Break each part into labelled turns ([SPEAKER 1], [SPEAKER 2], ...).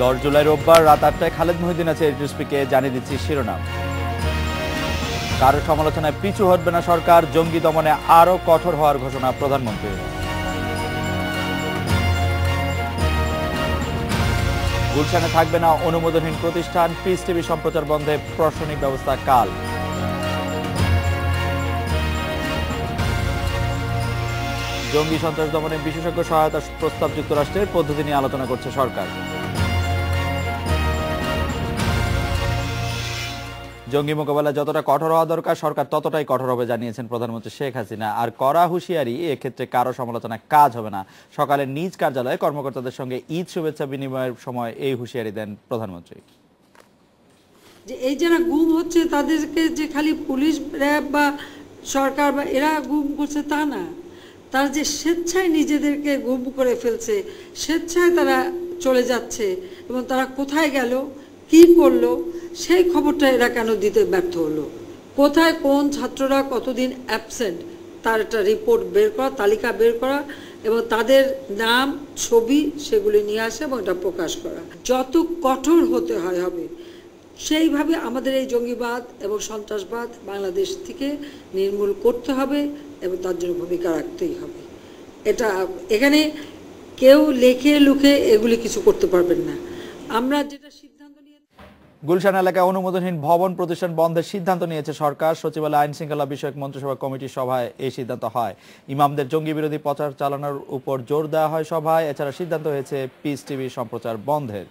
[SPEAKER 1] 10 জুলাই রোববার রাত 8টায় খালেদ মহিউদ্দিন আছে এডিসপিকে জানিয়ে দিচ্ছি শিরোনাম। কারো সমালোচনায় পিছু হটবে না সরকার, জঙ্গি দমনে আরো কঠোর হওয়ার ঘোষণা প্রধানমন্ত্রীর। গুলশানে থাকবে না অনুমোদনহীন প্রতিষ্ঠান, পিস টিভি সম্প্রচার বন্ধে প্রশাসনিক ব্যবস্থা কাল। জঙ্গি সন্ত্রাস দমনে বিশেষজ্ঞ সহায়তার প্রস্তাব যুক্তরাষ্ট্রের, পদ্ধতি নিয়ে আলোচনা করছে সরকার। জঙ্গি মোকাবেলায় যতটা কঠোর হওয়া দরকার সরকার ততটাই কঠোর হবে জানিয়েছেন প্রধানমন্ত্রী শেখ হাসিনা। আর কড়া হুঁশিয়ারি, এক্ষেত্রে কারো সমালোচনায় কাজ হবে না। সকালে নিজ কার্যালয়ে কর্মকর্তাদের সঙ্গে ঈদ শুভেচ্ছা বিনিময়ের সময় এই হুঁশিয়ারি দেন প্রধানমন্ত্রী।
[SPEAKER 2] যে এই যারা গুম হচ্ছে তাদেরকে যে খালি পুলিশ, র্যাব বা সরকার বা এরা গুম করছে তা না, তারা যে স্বেচ্ছায় নিজেদেরকে গুম করে ফেলছে, স্বেচ্ছায় তারা চলে যাচ্ছে এবং তারা কোথায় গেল, কি করলো, সেই খবরটা এরা কেন দিতে ব্যর্থ হলো, কোথায় কোন ছাত্ররা কতদিন অ্যাবসেন্ট তার একটা রিপোর্ট বের করা, তালিকা বের করা এবং তাদের নাম, ছবি সেগুলি নিয়ে আসা এবং এটা প্রকাশ করা। যত কঠোর হতে হয় হবে, সেইভাবে আমাদের এই জঙ্গিবাদ এবং সন্ত্রাসবাদ বাংলাদেশ থেকে নির্মূল করতে হবে এবং তার জন্য ভূমিকা রাখতেই হবে। এটা এখানে কেউ লেখে লুখে এগুলি কিছু করতে পারবেন না। আমরা যেটা সিদ্ধান্ত নিয়ে
[SPEAKER 1] গুলশান এলাকায় অনুমোদনহীন ভবন প্রতিষ্ঠান বন্ধের সিদ্ধান্ত নিয়েছে সরকার। সচিবালয় আইন শৃঙ্খলা বিষয়ক মন্ত্রিসভা কমিটির সভায় এই সিদ্ধান্ত হয়। ইমামদের জঙ্গি বিরোধী প্রচার চালানোর উপর জোর দেওয়া হয় সভায়। এছাড়া সিদ্ধান্ত হয়েছে পিস টিভি সম্প্রচার বন্ধের।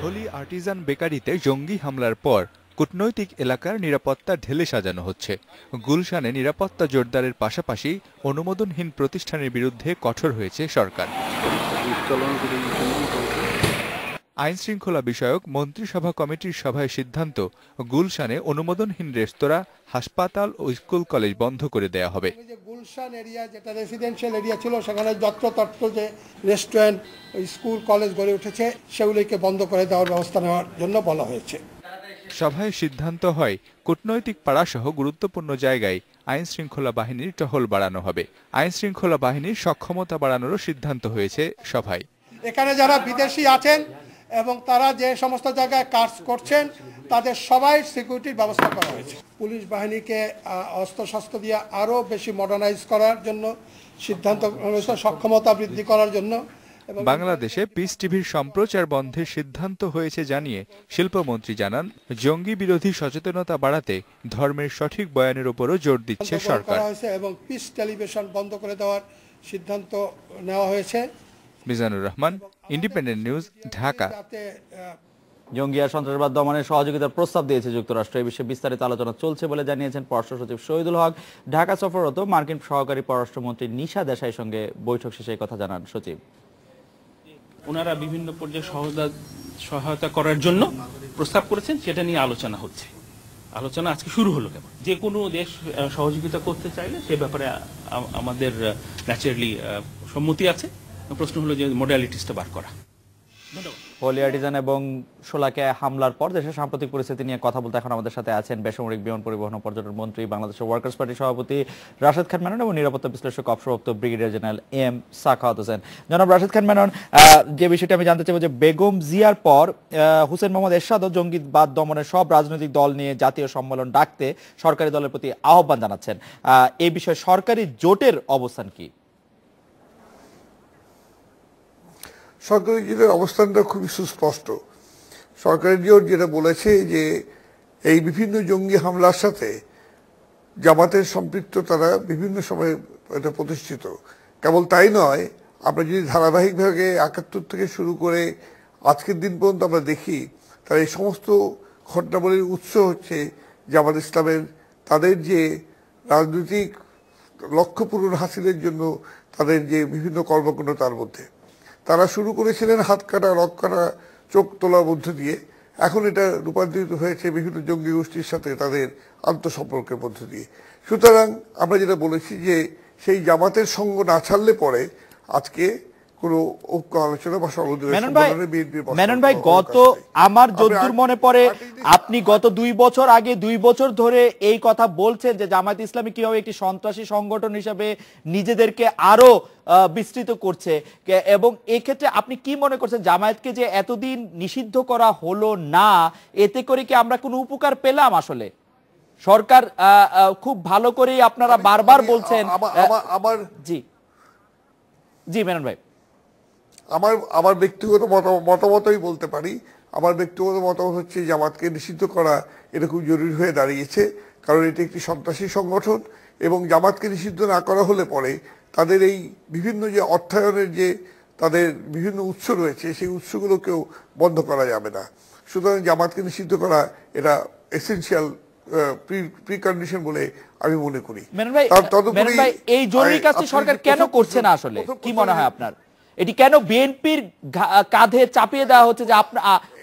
[SPEAKER 3] হোলি আর্টিজান বেকারিতে জঙ্গি হামলার পর কূটনৈতিক এলাকার নিরাপত্তা ঢেলে সাজানো হচ্ছে। গুলশানে নিরাপত্তা জোরদারের পাশাপাশি অনুমোদনহীন প্রতিষ্ঠানের বিরুদ্ধে কঠোর হয়েছে সরকার। আইন শৃঙ্খলা বিষয়ক মন্ত্রিসভা কমিটির সভায় সিদ্ধান্ত, গুলশানে অনুমোদনহীন রেস্তোরাঁ, হাসপাতাল ও স্কুল কলেজ বন্ধ করে দেয়া হবে।
[SPEAKER 4] গুলশান এরিয়া যেটা রেসিডেন্সিয়াল এরিয়া ছিল, সেখানে যত্রতত্র যে রেস্টুরেন্ট, স্কুল, কলেজ গড়ে উঠেছে, সেগুলিকে বন্ধ করে দেওয়ার ব্যবস্থা নেওয়ার জন্য বলা হয়েছে।
[SPEAKER 3] সভায় সিদ্ধান্ত হয় কূটনৈতিক পাড়াসহ গুরুত্বপূর্ণ জায়গায় আইন শৃঙ্খলা বাহিনীর টহল বাড়ানো হবে। আইন শৃঙ্খলা বাহিনীর সক্ষমতা বাড়ানোরও সিদ্ধান্ত হয়েছে সভায়।
[SPEAKER 4] এখানে যারা বিদেশি আছেন এবং তারা যে সমস্ত জায়গায় কাজ করছেন তাদের সবাই সিকিউরিটির ব্যবস্থা করা হয়েছে। পুলিশ বাহিনীকে অস্ত্রশস্ত্র দিয়ে আরও বেশি মডার্নাইজ করার জন্য সিদ্ধান্ত হয়েছে, সক্ষমতা বৃদ্ধি করার জন্য।
[SPEAKER 3] বাংলাদেশে পিস টিভির সম্প্রচার বন্ধের সিদ্ধান্ত হয়েছে জানিয়ে শিল্পমন্ত্রী জানান, জঙ্গি বিরোধী সচেতনতা বাড়াতে ধর্মের সঠিক বয়ানের উপরও জোর দিচ্ছে সরকার।
[SPEAKER 4] এবং পিস টেলিভিশন বন্ধ করে দেওয়ার সিদ্ধান্ত নেওয়া হয়েছে।
[SPEAKER 3] Mizanur Rahman, independent news, Dhaka.
[SPEAKER 1] জঙ্গি আর সন্ত্রাসবাদ দমনে সহযোগিতার প্রস্তাব দিয়েছে যুক্তরাষ্ট্র। এই বিষয়ে বিস্তারিত আলোচনা চলছে বলে জানিয়েছেন পররাষ্ট্র সচিব শহীদুল হক। ঢাকা সফররত মার্কিন সহকারী পররাষ্ট্রমন্ত্রী নিশা দেশাইয়ের সঙ্গে বৈঠক শেষে কথা জানান সচিব।
[SPEAKER 5] ওনারা বিভিন্ন পর্যায়ে সহায়তা করার জন্য প্রস্তাব করেছেন, সেটা নিয়ে আলোচনা হচ্ছে। আলোচনা আজকে শুরু হলো। কেবল যে কোনো দেশ সহযোগিতা করতে চাইলে সে ব্যাপারে আমাদের ন্যাচারালি সম্মতি আছে। প্রশ্ন হলো যে মডালিটিসটা বার করা। ধন্যবাদ।
[SPEAKER 1] হোলি আর্টিজান এবং শোলাকিয়ায় হামলার পর দেশের সাম্প্রতিক পরিস্থিতি নিয়ে কথা বলতে এখন আমাদের সাথে আছেন বেসামরিক বিমান পরিবহন ও পর্যটন মন্ত্রী, বাংলাদেশের ওয়ার্কার্স পার্টির সভাপতি রাশেদ খান মেনন এবং নিরাপত্তা বিশ্লেষক অবসরপ্রাপ্ত brigadier general M Sakhawat Hossain. জনাব রাশেদ খান মেনন, যে বিষয়টি আমি জানতে চাইব যে বেগম জিয়ার পর হুসেইন মোহাম্মদ এরশাদও জঙ্গিবাদ দমনের সব রাজনৈতিক দল নিয়ে জাতীয় সম্মেলন ডাকতে সরকারি দলের প্রতি আহ্বান জানাচ্ছেন। এই বিষয়ে সরকারি জোটের অবস্থান কি?
[SPEAKER 6] সরকারি জোটের অবস্থানটা খুবই সুস্পষ্ট। সরকারি জোট যেটা বলেছে যে এই বিভিন্ন জঙ্গি হামলার সাথে জামাতের সম্পৃক্ত তারা বিভিন্ন সময়ে এটা প্রতিষ্ঠিত। কেবল তাই নয়, আমরা যদি ধারাবাহিকভাবে ৭১ থেকে শুরু করে আজকের দিন পর্যন্ত আমরা দেখি, তার এই সমস্ত ঘটনাবলীর উৎস হচ্ছে জামাত ইসলামের তাদের যে রাজনৈতিক লক্ষ্য পূরণ হাসিলের জন্য তাদের যে বিভিন্ন কর্মকাণ্ড, তার মধ্যে তারা শুরু করেছিলেন হাত কাটা, রক কাটা, চোখ তোলার মধ্য দিয়ে। এখন এটা রূপান্তরিত হয়েছে বিভিন্ন জঙ্গি গোষ্ঠীর সাথে তাদের আন্তঃসম্পর্কের মধ্য দিয়ে। সুতরাং আমরা যেটা বলেছি যে সেই জামাতের সঙ্গ না ছাড়লে পরে আজকে কোনো ঐক্য আলোচনা বা সর্বদলীয় বিএনপির
[SPEAKER 1] মেনন ভাই, গত আমার যতদূর মনে পড়ে আপনি গত 2 বছর আগে 2 বছর ধরে এই কথা বলছেন যে জামায়াত ইসলামী কিভাবে একটি সন্ত্রাসী সংগঠন হিসেবে নিজেদেরকে আরো বিস্তৃত করছে, এবং এই ক্ষেত্রে আপনি কি মনে করছেন জামায়াতকে যে এতদিন নিষিদ্ধ করা হলো না, এতে করে কি আমরা কোনো উপকার পেলাম? আসলে সরকার খুব ভালো করেই আপনারা বারবার বলছেন। জি জি মেনন ভাই,
[SPEAKER 6] আমার ব্যক্তিগত মতামতই বলতে পারি। আমার ব্যক্তিগত মতামত হচ্ছে জামাতকে নিষিদ্ধ করা এটা খুব জরুরি হয়ে দাঁড়িয়েছে, কারণ এটি একটি সন্ত্রাসী সংগঠন এবং জামাতকে নিষিদ্ধ না করা হলে পরে তাদের এই বিভিন্ন যে অর্থায়নের যে তাদের বিভিন্ন উৎস রয়েছে সেই উৎসগুলোকেও বন্ধ করা যাবে না। সুতরাং জামাতকে নিষিদ্ধ করা এটা এসেনশিয়াল প্রিকন্ডিশন বলে আমি মনে করি।
[SPEAKER 1] মেনন ভাই, এই জরুরি কাজটি সরকার কেন করছে না? আসলে কি মনে হয় আপনার, এটি কেন বিএনপির কাঁধে চাপিয়ে দেওয়া হচ্ছে যে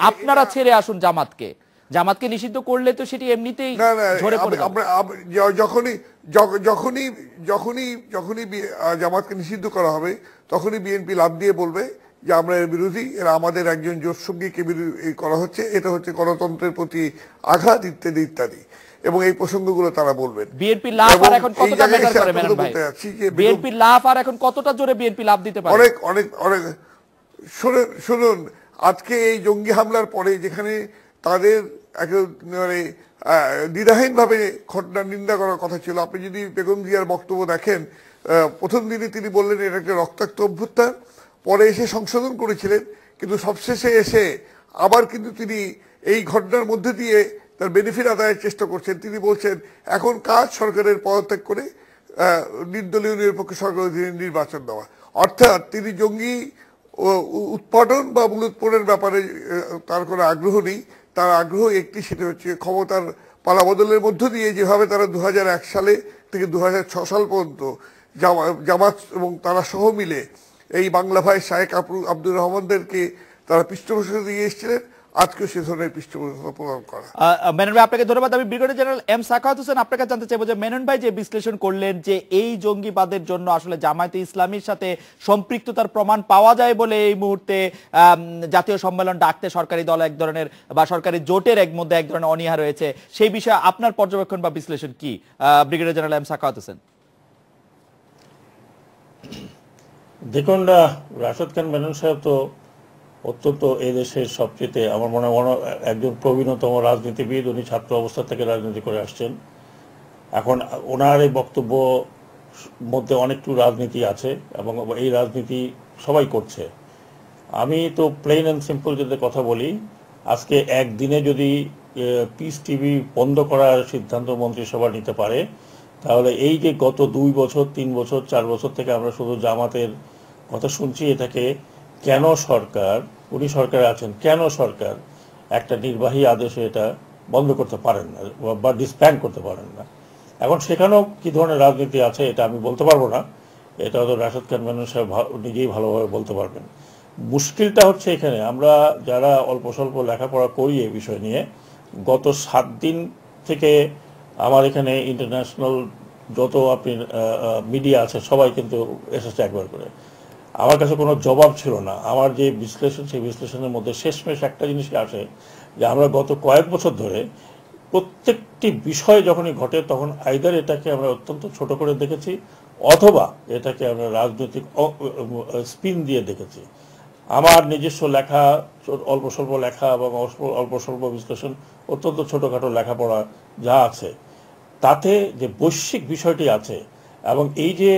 [SPEAKER 1] আপনারা ছেড়ে আসুন জামাতকে? জামাতকে নিষিদ্ধ করলে তো সেটি এমনিতেই ঝরে পড়ে যাবে।
[SPEAKER 6] যখনই জামাতকে নিষিদ্ধ করা হবে তখনই বিএনপি লাফ দিয়ে বলবে যে আমরা এর বিরোধী, এরা আমাদের একজন জোট সঙ্গীকে করা হচ্ছে, এটা হচ্ছে গণতন্ত্রের প্রতি আঘাত ইত্যাদি ইত্যাদি, এবং এই প্রসঙ্গগুলো তারা বলবেন।
[SPEAKER 1] বিএনপি লাভ আর এখন কতটা ম্যাটার করে মেনন ভাই? বিএনপি লাভ আর এখন কতটা জোরে বিএনপি লাভ দিতে পারে?
[SPEAKER 6] অনেক অনেক অনেক। শুনুন, আজকে এই জঙ্গি হামলার পরে যেখানে তাদের একেবারে দ্বিধাহীনভাবে ঘটনার নিন্দা করার কথা ছিল, আপনি যদি বেগম জিয়ার বক্তব্য দেখেন, প্রথম দিনই তিনি বললেন এটা একটা রক্তাক্ত অভ্যুত্থান, পরে এসে সংশোধন করেছিলেন, কিন্তু সবশেষে এসে আবার কিন্তু তিনি এই ঘটনার মধ্যে দিয়ে তার বেনিফিট আদায়ের চেষ্টা করছেন। তিনি বলছেন এখন কাজ সরকারের পদত্যাগ করে নির্দলীয় নিরপেক্ষ সরকারের অধীনে নির্বাচন দেওয়া, অর্থাৎ তিনি জঙ্গি উৎপাদন বা মূলোৎপন্নের ব্যাপারে তার কোনো আগ্রহ নেই। তার আগ্রহ একটি, সেটা হচ্ছে ক্ষমতার পালাবদলের মধ্য দিয়ে যেভাবে তারা 2001 সালে থেকে 2006 সাল পর্যন্ত জামাত এবং তারা সহ মিলে এই বাংলা ভাই শায়েখ আব্দুর রহমানদেরকে তারা পৃষ্ঠপোষকতা দিয়ে এসেছিলেন, আজকেও সে ধরনের পৃষ্ঠপোষকতা প্রদান করা।
[SPEAKER 1] মেনন ভাই, আপনাকে ধন্যবাদ। আমি brigadier general M Sakhawat Hossain আপনাকে জানতে চাইবো যে মেনন ভাই যে বিশ্লেষণ করলেন যে এই জঙ্গিবাদের জন্য আসলে জামায়াতে ইসলামীর সাথে সম্পৃক্ততার প্রমাণ পাওয়া যায় বলে এই মুহূর্তে জাতীয় সম্মেলন ডাকতে সরকারি দল এক ধরনের বা সরকারি জোটের মধ্যে এক ধরনের অনীহা রয়েছে, সেই বিষয়ে আপনার পর্যবেক্ষণ বা বিশ্লেষণ কি brigadier general M Sakhawat Hossain?
[SPEAKER 7] দেখুন, রাশেদ খান মেনন সাহেব তো অত্যন্ত এই দেশের সবচেয়ে আমার মনে হয় একজন প্রবীণতম রাজনীতিবিদ। উনি ছাত্র অবস্থা থেকে রাজনীতি করে আসছেন। এখন ওনার এই বক্তব্য মধ্যে অনেকটু রাজনীতি আছে এবং এই রাজনীতি সবাই করছে। আমি তো প্লেন অ্যান্ড সিম্পল যদি কথা বলি, আজকে একদিনে যদি পিস টিভি বন্ধ করার সিদ্ধান্ত মন্ত্রিসভা নিতে পারে, তাহলে এই যে গত 2 বছর 3 বছর 4 বছর থেকে আমরা শুধু জামাতের কথা শুনছি, এটাকে কেন সরকার, উনি সরকারে আছেন, কেন সরকার একটা নির্বাহী আদেশে এটা বন্ধ করতে পারেন না বা ডিসব্যান্ড করতে পারেন না? এখন সেখানেও কি ধরনের রাজনীতি আছে এটা আমি বলতে পারবো না, এটা হয়তো রাশেদ খান মেনন সাহেব নিজেই ভালোভাবে বলতে পারবেন। মুশকিলটা হচ্ছে এখানে আমরা যারা অল্প স্বল্প লেখাপড়া করি এই বিষয় নিয়ে, গত 7 দিন থেকে আমার এখানে ইন্টারন্যাশনাল যত আপনি মিডিয়া আছে সবাই কিন্তু এসেছে একবার করে। আমার কাছে কোনো জবাব ছিল না। আমার যে বিশ্লেষণ, সেই বিশ্লেষণের মধ্যে শেষমেশ একটা জিনিসই আসে যে আমরা গত কয়েক বছর ধরে প্রত্যেকটি বিষয় যখনই ঘটে তখন আইদার এটাকে আমরা অত্যন্ত ছোট করে দেখেছি অথবা এটাকে আমরা রাজনৈতিক স্পিন দিয়ে দেখেছি। আমার নিজস্ব লেখা, অল্প স্বল্প লেখা এবং অল্প স্বল্প বিশ্লেষণ, অত্যন্ত ছোটোখাটো লেখাপড়া যা আছে, তাতে যে বৈশ্বিক বিষয়টি আছে এবং এই যে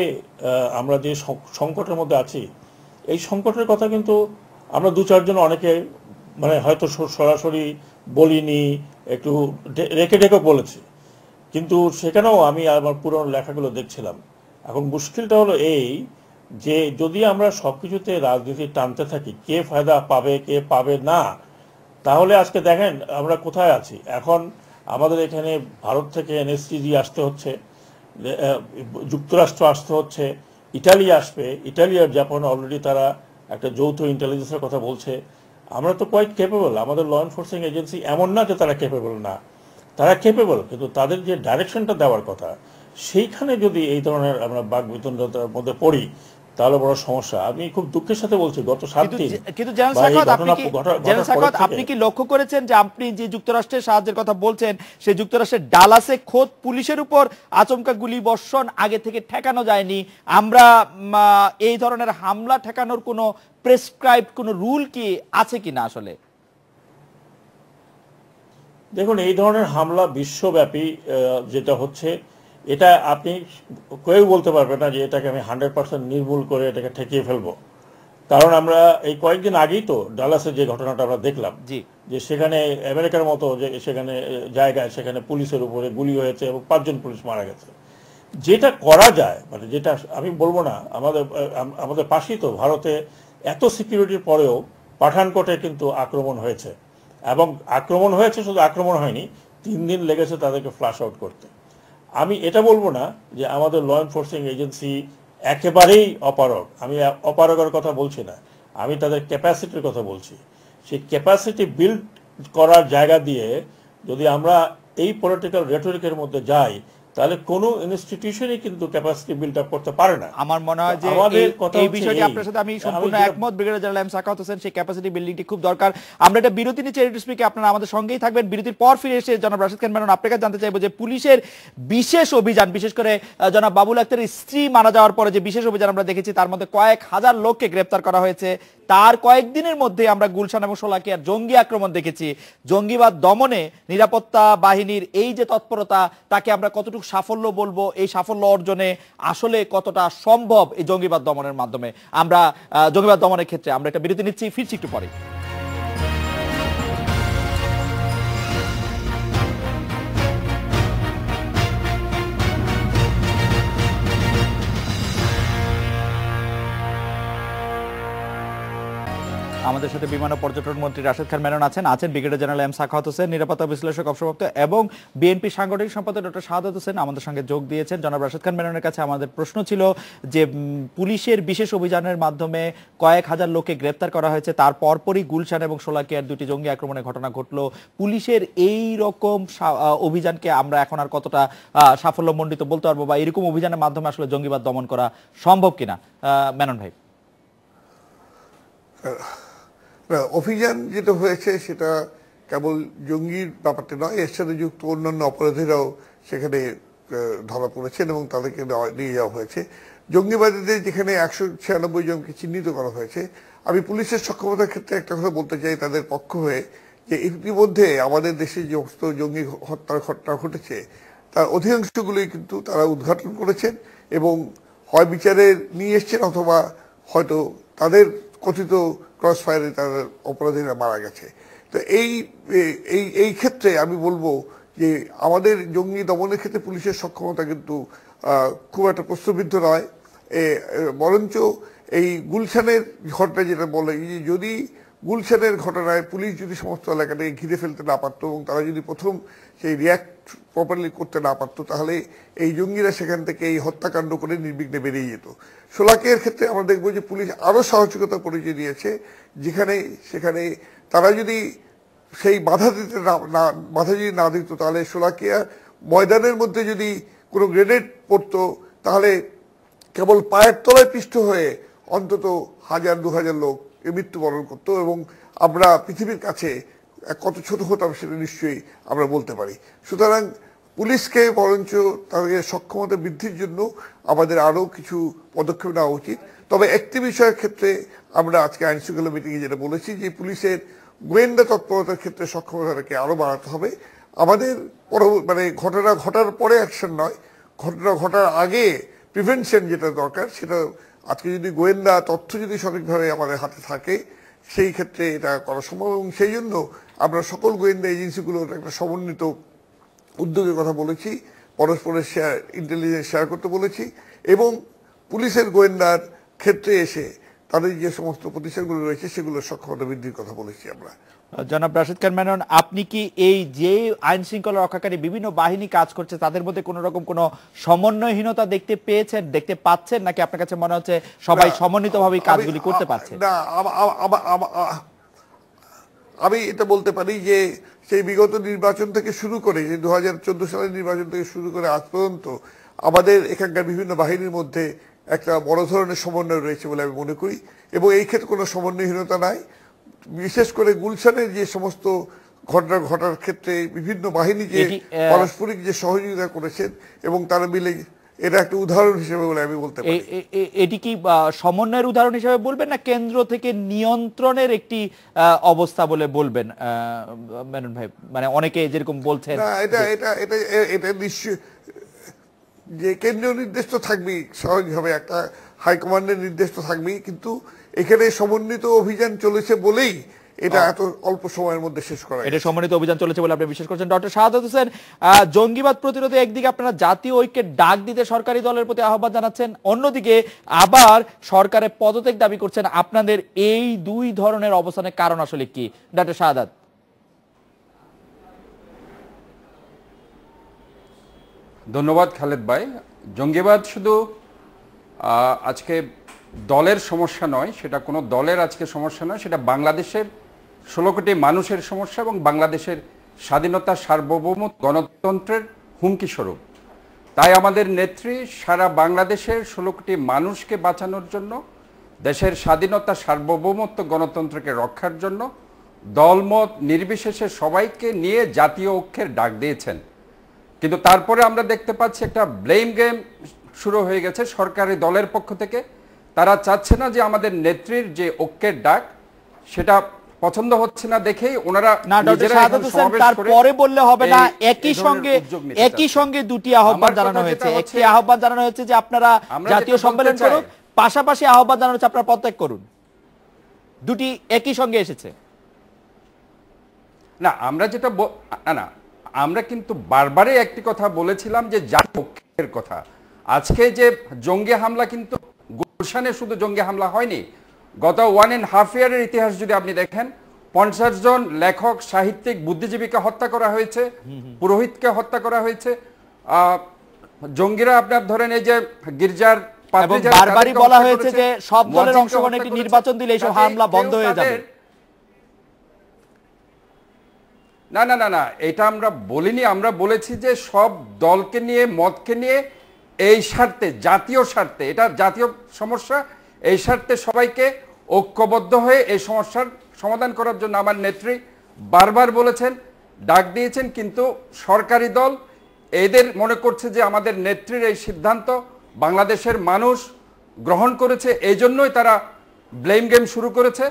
[SPEAKER 7] আমরা যে সংকটের মধ্যে আছি, এই সংকটের কথা কিন্তু আমরা 2-4 জন অনেকে মানে হয়তো সরাসরি বলিনি, একটু রেখে ঢেকে বলেছি, কিন্তু সেখানেও আমি আমার পুরনো লেখাগুলো দেখছিলাম। এখন মুশকিলটা হলো এই যে যদি আমরা সব কিছুতে রাজনীতি টানতে থাকি, কে ফায়দা পাবে কে পাবে না, তাহলে আজকে দেখেন আমরা কোথায় আছি। এখন আমাদের এখানে ভারত থেকে এনএসসিজি আসতে হচ্ছে, যুক্তরাষ্ট্র আসতে হচ্ছে, ইটালি আসবে, ইটালি আর জাপান অলরেডি তারা একটা যৌথ ইন্টেলিজেন্সের কথা বলছে। আমরা তো কোয়াইট কেপেবল, আমাদের ল এনফোর্সিং এজেন্সি এমন না যে তারা কেপেবল না, তারা কেপেবল, কিন্তু তাদের যে ডাইরেকশনটা দেওয়ার কথা সেইখানে যদি এই ধরনের আমরা বাকবিতণ্ডার মধ্যে পড়ি, তাহলে বড় সমস্যা। আমি খুব দুঃখের সাথে বলছি গত 7 দিন
[SPEAKER 1] কিন্তু জেনারেল সাখাওয়াত, আপনি কি লক্ষ্য করেছেন যে আপনি যে যুক্তরাষ্ট্রের সাহায্যের কথা বলছেন সেই যুক্তরাষ্ট্রের ডালাসে খোদ পুলিশের উপর আচমকা গুলি বর্ষণ আগে থেকে ঠেকানো যায়নি? আমরা এই ধরনের হামলা ঠেকানোর কোনো প্রেসক্রাইবড কোনো রুল কি আছে কিনা আসলে?
[SPEAKER 7] দেখুন, এই ধরনের হামলা বিশ্বব্যাপী যেটা হচ্ছে, এটা আপনি কেউ বলতে পারবে না যে এটাকে আমি 100% নির্মূল করে এটাকে ঠেকিয়ে ফেলবো। কারণ আমরা এই কয়েকদিন আগেই তো ডালাসে যে ঘটনাটা আমরা দেখলাম, যে সেখানে আমেরিকার মতো যে সেখানে জায়গায় সেখানে পুলিশের উপরে গুলি হয়েছে এবং 5 জন পুলিশ মারা গেছে। যেটা করা যায়, মানে যেটা আমি বলবো না, আমাদের পাশেই তো ভারতে এত সিকিউরিটির পরেও পাঠানকোটে কিন্তু আক্রমণ হয়েছে, এবং আক্রমণ হয়েছে, শুধু আক্রমণ হয়নি, 3 দিন লেগেছে তাদেরকে ফ্লাশ আউট করতে। আমি এটা বলবো না যে আমাদের ল এনফোর্সিং এজেন্সি একেবারেই অপারগ, আমি অপারগের কথা বলছি না, আমি তাদের ক্যাপাসিটির কথা বলছি। সেই ক্যাপাসিটি বিল্ড করার জায়গা দিয়ে যদি আমরা এই পলিটিক্যাল রেটরিকের মধ্যে যাই, তাহলে কোনো ইনস্টিটিউশনই কিন্তু ক্যাপাসিটি বিল্ড আপ করতে পারে না।
[SPEAKER 1] আমার মনে হয় যে এই বিষয়টি আপনার সাথে আমি সম্পূর্ণ একমত। Brigadier general M Sakhawat Hossain, সেই ক্যাপাসিটি বিল্ডিংটি খুব দরকার। আমরা এটা বিরতি নিয়ে চ্যারিটি স্পিকে আপনারা আমাদের সঙ্গেই থাকবেন। বিরতির পর ফিরে এসে জনাব রাশেদ খান মেনন আপনাকে জানতে চাইবো যে পুলিশের বিশেষ অভিযান, বিশেষ করে জনাব বাবুল আক্তারের স্ত্রী মারা যাওয়ার পরে যে বিশেষ অভিযান আমরা দেখেছি, তার মধ্যে কয়েক হাজার লোককে গ্রেপ্তার করা হয়েছে। তার কয়েকদিনের মধ্যে আমরা গুলশান এবং শোলাকিয়ার জঙ্গি আক্রমণ দেখেছি। জঙ্গিবাদ দমনে নিরাপত্তা বাহিনীর এই যে তৎপরতা, তাকে আমরা কতটুকু সাফল্য বলবো? এই সাফল্য অর্জনে আসলে কতটা সম্ভব এই জঙ্গিবাদ দমনের মাধ্যমে? আমরা জঙ্গিবাদ দমনের ক্ষেত্রে আমরা একটা বিরতি নিচ্ছি, ফিরছি একটু পরে। আমাদের সাথে বিমান ও পর্যটন মন্ত্রী রাশেদ খান মেনন আছেন brigadier general M Sakhawat Hossain, নিরাপত্তা বিশ্লেষক অবসরপ্রাপ্ত, এবং বিএনপি সাংগঠনিক সম্পাদক ডক্টর শাহাদাত হোসেন আমাদের সঙ্গে যোগ দিয়েছেন। জনাব রাশেদ খান মেননের কাছে আমাদের প্রশ্ন ছিল যে পুলিশের বিশেষ অভিযানের মাধ্যমে কয়েক হাজার লোককে গ্রেপ্তার করা হয়েছে, তার পরপরই গুলশান এবং শোলাকিয়ার 2টি জঙ্গি আক্রমণের ঘটনা ঘটলো। পুলিশের এই রকম অভিযানকে আমরা এখন আর কতটা সাফল্যমণ্ডিত বলতে পারবো, বা এরকম অভিযানের মাধ্যমে আসলে জঙ্গিবাদ দমন করা সম্ভব কিনা? মেনন ভাই।
[SPEAKER 6] অভিযান যেটা হয়েছে সেটা কেবল জঙ্গির ব্যাপারটা নয়, এর সাথে যুক্ত অন্যান্য অপরাধীরাও সেখানে ধরা পড়েছেন এবং তাদেরকে নিয়ে যাওয়া হয়েছে। জঙ্গিবাদীদের যেখানে 196 জনকে চিহ্নিত করা হয়েছে, আমি পুলিশের সক্ষমতার ক্ষেত্রে একটা কথা বলতে চাই তাদের পক্ষ হয়ে, যে ইতিমধ্যে আমাদের দেশে যে সমস্ত জঙ্গি হত্যার ঘটনা ঘটেছে তার অধিকাংশগুলোই কিন্তু তারা উদ্ঘাটন করেছেন এবং হয় বিচারে নিয়ে এসছেন, অথবা হয়তো তাদের কথিত ক্রস ফায়ারে তাদের অপরাধীরা মারা গেছে। তো এই ক্ষেত্রে আমি বলবো যে আমাদের জঙ্গি দমনের ক্ষেত্রে পুলিশের সক্ষমতা কিন্তু খুব একটা প্রশ্নবিদ্ধ নয়। বরঞ্চ এই গুলশানের ঘটনা যেটা বলে, যদি গুলশানের ঘটনায় পুলিশ যদি সমস্ত এলাকাটাকে ঘিরে ফেলতে না পারতো এবং তারা যদি প্রথম সেই রিয়াক্ট প্রপারলি করতে না পারতো, তাহলে এই জঙ্গিরা সেখান থেকে এই হত্যাকাণ্ড করে নির্বিঘ্নে বেরিয়ে যেত। শোলাকিয়ার ক্ষেত্রে আমরা দেখবো যে পুলিশ আরও সাহসিকতা পরিচয় দিয়েছে, সেখানে তারা যদি সেই বাধা যদি না দিত, তাহলে শোলাকিয়া ময়দানের মধ্যে যদি কোনো গ্রেনেড পড়তো, তাহলে কেবল পায়ের তলায় পিষ্ট হয়ে অন্তত 1000-2000 লোক মৃত্যুবরণ করতো, এবং আমরা পৃথিবীর কাছে কত ছোট হতাম সেটা নিশ্চয়ই আমরা বলতে পারি। সুতরাং পুলিশকে বরঞ্চ তাদের সক্ষমতা বৃদ্ধির জন্য আমাদের আরও কিছু পদক্ষেপ নেওয়া উচিত। তবে একটি বিষয়ের ক্ষেত্রে আমরা আজকে আইন শৃঙ্খলা মিটিংয়ে যেটা বলেছি, যে পুলিশের গোয়েন্দা তৎপরতার ক্ষেত্রে সক্ষমতাটাকে আরও বাড়াতে হবে। আমাদের ঘটনা ঘটার পরে অ্যাকশন নয়, ঘটনা ঘটার আগে প্রিভেনশন যেটা দরকার, সেটা আজকে যদি গোয়েন্দা তথ্য যদি সঠিকভাবে আমাদের হাতে থাকে, সেই ক্ষেত্রে এটা করা সম্ভব। এবং সেই জন্য আমরা সকল গোয়েন্দা এজেন্সিগুলোর একটা সমন্বিত উদ্যোগের কথা বলেছি, পরস্পরের ইন্টেলিজেন্স শেয়ার করতে বলেছি, এবং পুলিশের গোয়েন্দার ক্ষেত্রে এসে তাদের যে সমস্ত প্রতিষ্ঠানগুলো রয়েছে সেগুলোর সক্ষমতা বৃদ্ধির কথা বলেছি আমরা।
[SPEAKER 1] জনাব রাশেদ খান মেনন, আপনি কি এই যে আইন শৃঙ্খলা রক্ষাকারী বিভিন্ন বাহিনী কাজ করছে তাদের মধ্যে কোন রকম কোন সমন্বয়হীনতা দেখতে পাচ্ছেন, নাকি আপনার কাছে মনে হচ্ছে সবাই সমন্বিতভাবে কাজগুলি করতে পারছে?
[SPEAKER 6] না, আমি এটা বলতে পারি যে সেই বিগত নির্বাচন থেকে শুরু করে, যে 2014 সালের নির্বাচন থেকে শুরু করে আজ পর্যন্ত আমাদের এখানকার বিভিন্ন বাহিনীর মধ্যে একটা বড় ধরনের সমন্বয় রয়েছে বলে আমি মনে করি, এবং এই ক্ষেত্রে কোনো সমন্বয়হীনতা নাই। বিশেষ করে গুলশানের যে সমস্ত ঘটনা ঘটার ক্ষেত্রে বিভিন্ন বাহিনী যে পারস্পরিক যে সহযোগিতা করেছেন এবং তারা মিলে, এটা একটা উদাহরণ হিসেবে বলে আমি বলতে পারি।
[SPEAKER 1] এটি কি সমন্বয়ের উদাহরণ হিসেবে বলবেন না কেন্দ্র থেকে নিয়ন্ত্রণের একটি অবস্থা বলে বলবেন মেনন ভাই? মানে অনেকে যেরকম বলছেন
[SPEAKER 6] না, এটা নিশ্চয় যে কেন্দ্রীয় নির্দেশ তো থাকবেই, স্বাভাবিকভাবে একটা হাইকমান্ডের নির্দেশ তো থাকবেই, কিন্তু এখানে সমন্বিত অভিযান চলেছে বলেই এটা এত অল্প সময়ের মধ্যে শেষ করা।
[SPEAKER 1] এটা সমন্বিত অভিযান চলেছে বলে আপনি বিশ্বাস করছেন। ডক্টর শাহাদাত হোসেন, জঙ্গিবাদ প্রতিরোধে একদিকে আপনারা জাতীয় ঐক্যের ডাক দিতে সরকারি দলের প্রতি আহ্বান জানাচ্ছেন, অন্যদিকে আবার সরকারের পদত্যাগ দাবি করছেন। আপনাদের এই দুই ধরনের অবস্থানের কারণ আসলে কি ডক্টর শাহাদাত?
[SPEAKER 8] ধন্যবাদ খালেদ ভাই। জঙ্গিবাদ শুধু আজকে দলের সমস্যা নয়, সেটা কোনো দলের আজকে সমস্যা নয়, সেটা বাংলাদেশের 16 কোটি মানুষের সমস্যা এবং বাংলাদেশের স্বাধীনতা, সার্বভৌমত্ব, গণতন্ত্রের হুমকি স্বরূপ। তাই আমাদের নেত্রী সারা বাংলাদেশের 16 কোটি মানুষকে বাঁচানোর জন্য, দেশের স্বাধীনতা, সার্বভৌমত্ব, গণতন্ত্রকে রক্ষার জন্য দলমত নির্বিশেষে সবাইকে নিয়ে জাতীয় ঐক্যের ডাক দিয়েছেন। কিন্তু তারপরে আমরা দেখতে পাচ্ছি একটা ব্লেম গেম শুরু হয়ে গেছে সরকারি দলের পক্ষ থেকে। তারা চাচ্ছে না যে আমাদের নেত্রীর যে ঐক্যের ডাক সেটা পছন্দ হচ্ছে না দেখেই ওনারা
[SPEAKER 1] তারপরে বললে হবে না, একই সঙ্গে দুটি আহ্বান জানানো হয়েছে। একটি আহ্বান জানানো হয়েছে যে আপনারা জাতীয় সম্মেলন করুন, পাশাপাশি আহ্বান জানানো হচ্ছে আপনারা পদত্যাগ করুন। দুটি একই সঙ্গে এসেছে।
[SPEAKER 8] না, আমরা যেটা না, আমরা কিন্তু বারবারই একটি কথা বলেছিলাম যে জাতীয় ঐক্যের কথা। আজকে যে জঙ্গি হামলা, কিন্তু গুলশানে শুধু জঙ্গি হামলা হয়নি। গত 1.5 ইয়ারের ইতিহাস যদি আপনি দেখেন, 50 জন লেখক, সাহিত্যিক, বুদ্ধিজীবীকে হত্যা করা হয়েছে, পুরোহিতকে হত্যা করা হয়েছে। জঙ্গিরা আপনার ধরেন এই যে গির্জার
[SPEAKER 1] বারবারই বলা হয়েছে যে সব দলের অংশগ্রহণ একটি নির্বাচন দিলে এইসব হামলা বন্ধ হয়ে যাবে।
[SPEAKER 8] না না না না, এটা আমরা বলিনি। আমরা বলেছি যে সব দলকে নিয়ে, মতকে নিয়ে, এই স্বার্থে, জাতীয় স্বার্থে, এটা জাতীয় সমস্যা, এই স্বার্থে সবাইকে ঐক্যবদ্ধ হয়ে এই সমস্যার সমাধান করার জন্য আমার নেত্রী বারবার বলেছেন, ডাক দিয়েছেন। কিন্তু সরকারি দল এদের মনে করছে যে আমাদের নেত্রীর এই সিদ্ধান্ত বাংলাদেশের মানুষ গ্রহণ করেছে, এই জন্যই তারা ব্লেম গেম শুরু করেছে